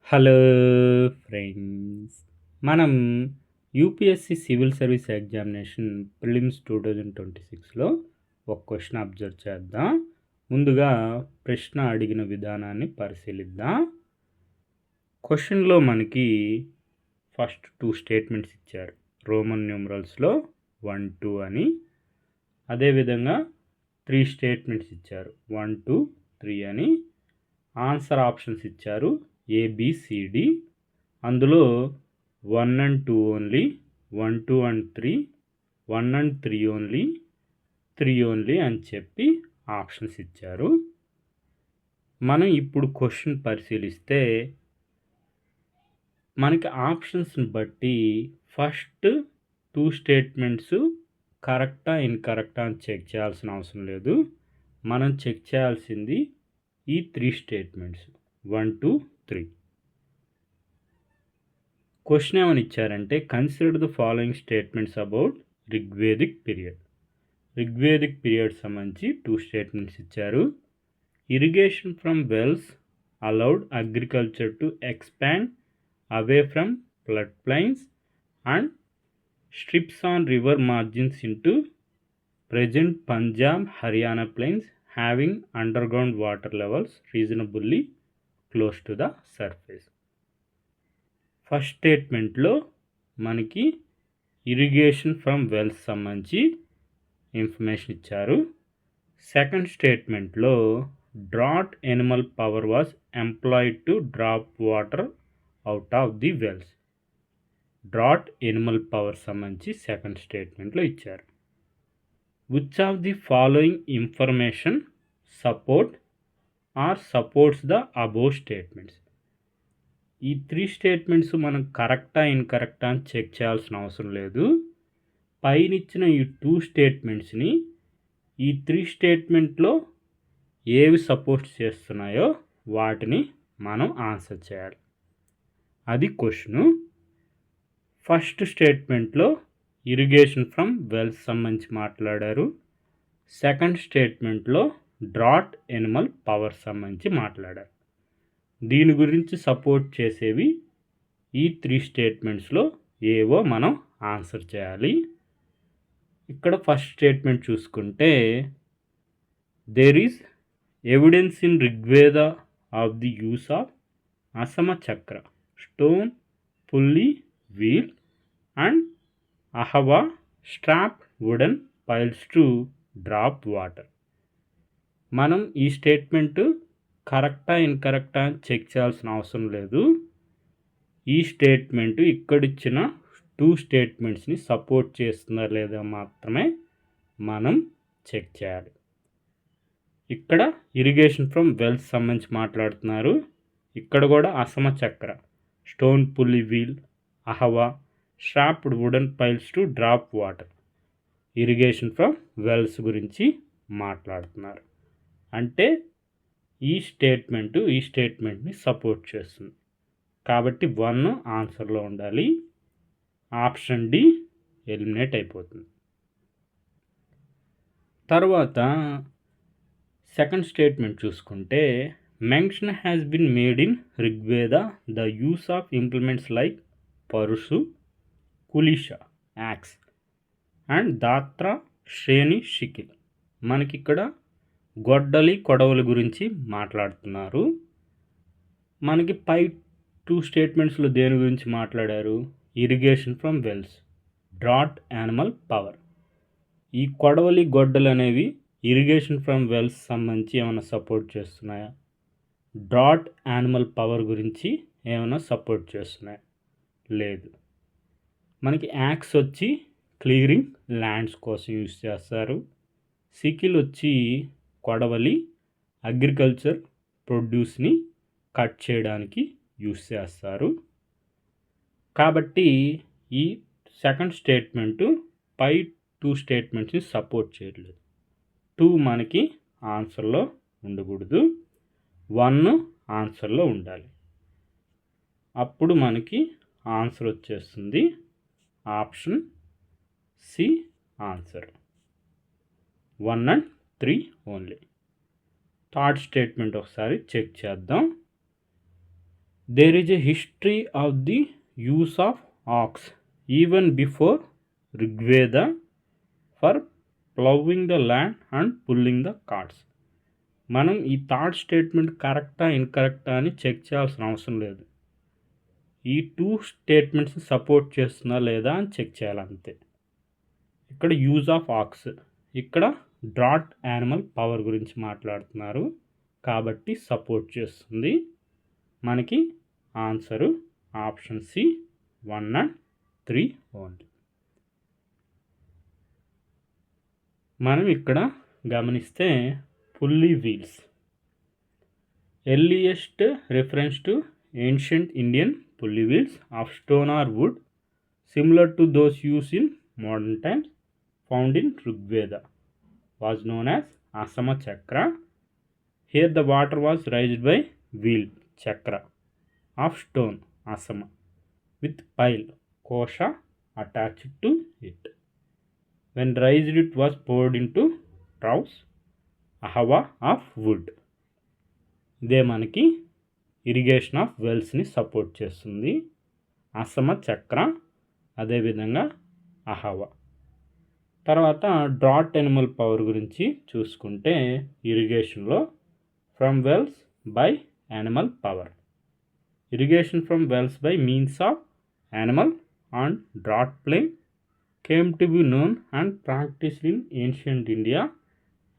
Hello friends, మనం UPSC civil service examination prelims 2026లో ఒక క్వశ్చన్ అబ్జర్వ్ చేద్దాం. ముందుగా ప్రశ్న అడిగిన విధానాన్ని పరిశీలిద్దాం. క్వశ్చన్లో మనకి ఫస్ట్ 2 స్టేట్మెంట్స్ ఇచ్చారు. రోమన్ న్యూమరల్స్లో 1, 2 అని. అదేవిధంగా 3 స్టేట్మెంట్స్ ఇచ్చారు, 1, 2, 3 అని. ఆన్సర్ ఆప్షన్స్ ఇచ్చారు ABCD. అందులో 1 and 2 only, 1, 2 and 3, 1 and 3 only, 3 only అని చెప్పి ఆప్షన్స్ ఇచ్చారు. మనం ఇప్పుడు క్వశ్చన్ పరిశీలిస్తే మనకి ఆప్షన్స్ని బట్టి ఫస్ట్ 2 స్టేట్మెంట్స్ కరెక్టా ఇన్కరెక్టా అని చెక్ చేయాల్సిన అవసరం లేదు. మనం చెక్ చేయాల్సింది ఈ 3 స్టేట్మెంట్స్ 1, 2, 3. క్వశ్చన్ ఏమని ఇచ్చారంటే, consider the following statements about Rigvedic period. Rigvedic period సంబంధించి 2 స్టేట్మెంట్స్ ఇచ్చారు. Irrigation from wells allowed agriculture to expand away from flood plains and strips on river margins into present Punjab, Haryana plains having underground water levels reasonably close to the surface. First స్టేట్మెంట్లో మనకి irrigation from wells సంబంధించి information ఇచ్చారు. Second స్టేట్మెంట్లో draught animal power was employed to drop water out of the wells. Draught animal power సంబంధించి second స్టేట్మెంట్లో ఇచ్చారు. Which of the following information support or supports the above statements? ఈ 3 statements మనం కరెక్టా ఇన్కరెక్టా అని చెక్ చేయాల్సిన అవసరం లేదు. పైన ఇచ్చిన ఈ 2 స్టేట్మెంట్స్ని ఈ 3 స్టేట్మెంట్లో ఏవి సపోర్ట్ చేస్తున్నాయో వాటిని మనం ఆన్సర్ చేయాలి. అది క్వశ్చను. ఫస్ట్ స్టేట్మెంట్లో ఇరిగేషన్ ఫ్రమ్ వెల్స్ సంబంధించి మాట్లాడారు. సెకండ్ స్టేట్మెంట్లో డ్రాట్ ఎనిమల్ పవర్ సంబంధించి మాట్లాడారు. దీని గురించి సపోర్ట్ చేసేవి ఈ 3 స్టేట్మెంట్స్లో ఏవో మనం ఆన్సర్ చేయాలి. ఇక్కడ ఫస్ట్ స్టేట్మెంట్ చూసుకుంటే, there is evidence in Rigveda of the use of asma chakra, stone pulley wheel and ahava strap wooden piles to drop water. మనం ఈ స్టేట్మెంట్ కరెక్టా ఇన్కరెక్టా అని చెక్ చేయాల్సిన అవసరం లేదు. ఈ స్టేట్మెంట్ ఇక్కడిచ్చిన 2 స్టేట్మెంట్స్ని సపోర్ట్ చేస్తుందా లేదా మాత్రమే మనం చెక్ చేయాలి. ఇక్కడ ఇరిగేషన్ ఫ్రమ్ వెల్స్ సంబంధించి మాట్లాడుతున్నారు. ఇక్కడ కూడా asma chakra, stone pulley wheel, ahava strapped wooden piles to drop water, irrigation from wells గురించి మాట్లాడుతున్నారు. అంటే ఈ స్టేట్మెంట్ని సపోర్ట్ చేస్తుంది. కాబట్టి 1 ఆన్సర్లో ఉండాలి. ఆప్షన్ డి ఎలిమినేట్ అయిపోతుంది. తర్వాత సెకండ్ స్టేట్మెంట్ చూసుకుంటే, mention has been made in Rigveda the use of implements like parasu, kulisha, axe and datra, shreni, sickle. మనకిక్కడ గొడ్డలి, కొడవలి గురించి మాట్లాడుతున్నారు. మనకి పై 2 స్టేట్మెంట్స్లో దేని గురించి మాట్లాడారు? Irrigation from wells, draught animal power. ఈ కొడవలి, గొడ్డలు అనేవి ఇరిగేషన్ ఫ్రమ్ వెల్స్ సంబంధించి ఏమైనా సపోర్ట్ చేస్తున్నాయా? డ్రాట్ యానిమల్ పవర్ గురించి ఏమైనా సపోర్ట్ చేస్తున్నాయా? లేదు. మనకి యాక్స్ వచ్చి క్లియరింగ్ ల్యాండ్స్ కోసం యూజ్ చేస్తారు. సికిల్ వచ్చి కొడవలి అగ్రికల్చర్ ప్రొడ్యూస్ని కట్ చేయడానికి యూజ్ చేస్తారు. కాబట్టి ఈ సెకండ్ స్టేట్మెంటు పై 2 స్టేట్మెంట్స్ని సపోర్ట్ చేయట్లేదు. 2 మనకి ఆన్సర్లో ఉండకూడదు, 1 ఆన్సర్లో ఉండాలి. అప్పుడు మనకి ఆన్సర్ వచ్చేస్తుంది option C answer. 1 and 3 only. Third statement ఒకసారి చెక్ చేద్దాం. There is a history of the use of ox even before Rigveda for plowing the land and pulling the carts. మనం ఈ థర్డ్ స్టేట్మెంట్ కరెక్టా ఇన్కరెక్టా అని check చేయాల్సిన అవసరం లేదు. ఈ 2 స్టేట్మెంట్స్ని సపోర్ట్ చేస్తుందా లేదా అని చెక్ చేయాలి అంతే. ఇక్కడ యూజ్ ఆఫ్ ఆక్స్, ఇక్కడ డ్రాట్ యానిమల్ పవర్ గురించి మాట్లాడుతున్నారు కాబట్టి సపోర్ట్ చేస్తుంది. మనకి answer option C 1 and 3 only. మనం ఇక్కడ గమనిస్తే pulley wheels earliest reference to ancient Indian pulley wheels of stone or wood similar to those used in modern times found in Rigveda was known as Asama Chakra. Here the water was raised by wheel chakra of stone Asama with pile kosha attached to it. When raised it was poured into troughs ahava of wood. ఇదే మనకి irrigation of వెల్స్ని support చేస్తుంది. అసమ చక్ర, అదేవిధంగా అహవా. తర్వాత drought animal power గురించి చూసుకుంటే ఇరిగేషన్లో from wells by animal power. Irrigation from wells by means of animal and draught plane came to be known and practised in ancient India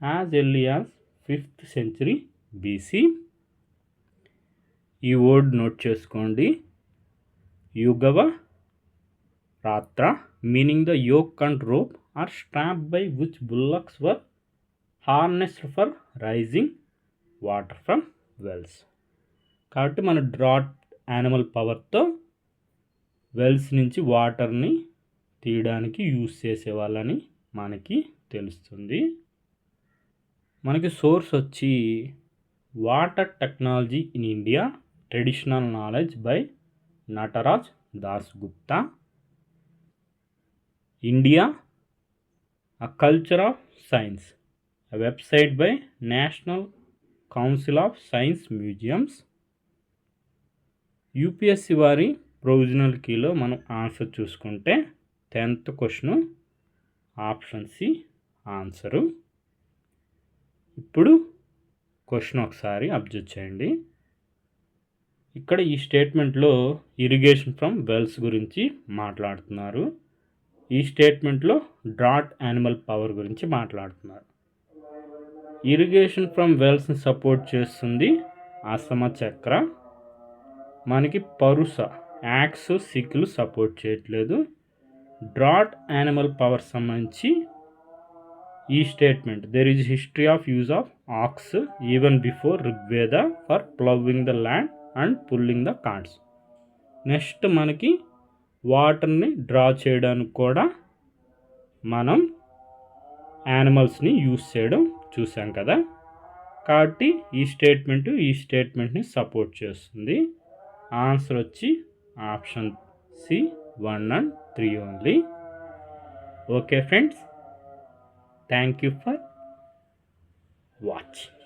as early as 5th century BC. ఈ word note చేసుకోండి. Yugavaratra meaning the yoke and rope or strap by which bullocks were harnessed for raising water from wells. కాబట్టి మన drought animal పవర్తో wells నుంచి వాటర్ని తీయడానికి use చేసేవాళ్ళని మనకి తెలుస్తుంది. మనకి సోర్స్ వచ్చి water technology in India traditional knowledge by Nataraj Dasgupta. India a culture of science, a website by National Council of Science Museums. UPSC వారి ప్రొవిజనల్ కీలో మనం ఆన్సర్ చూసుకుంటే 10th question option C answer. ఇప్పుడు క్వశ్చన్ ఒకసారి అబ్జర్వ్ చేయండి. ఇక్కడ ఈ స్టేట్మెంట్లో ఇరిగేషన్ ఫ్రమ్ వెల్స్ గురించి మాట్లాడుతున్నారు. ఈ స్టేట్మెంట్లో డ్రాట్ యానిమల్ పవర్ గురించి మాట్లాడుతున్నారు. ఇరిగేషన్ ఫ్రమ్ వెల్స్ని సపోర్ట్ చేస్తుంది అసమ చక్ర. మనకి పరుస యాక్స్ సిక్లు సపోర్ట్ చేయట్లేదు. డ్రాట్ యానిమల్ పవర్ సంబంధించి ఈ statement there is history of use of ox even before Rigveda for ploughing the land and pulling the carts. Next మనకి వాటర్ని డ్రా చేయడానికి కూడా మనం యానిమల్స్ని యూజ్ చేయడం చూసాం కదా. కాబట్టి ఈ స్టేట్మెంట్ని సపోర్ట్ చేస్తుంది. ఆన్సర్ వచ్చి option C 1 and 3 only. Okay friends, thank you for watching.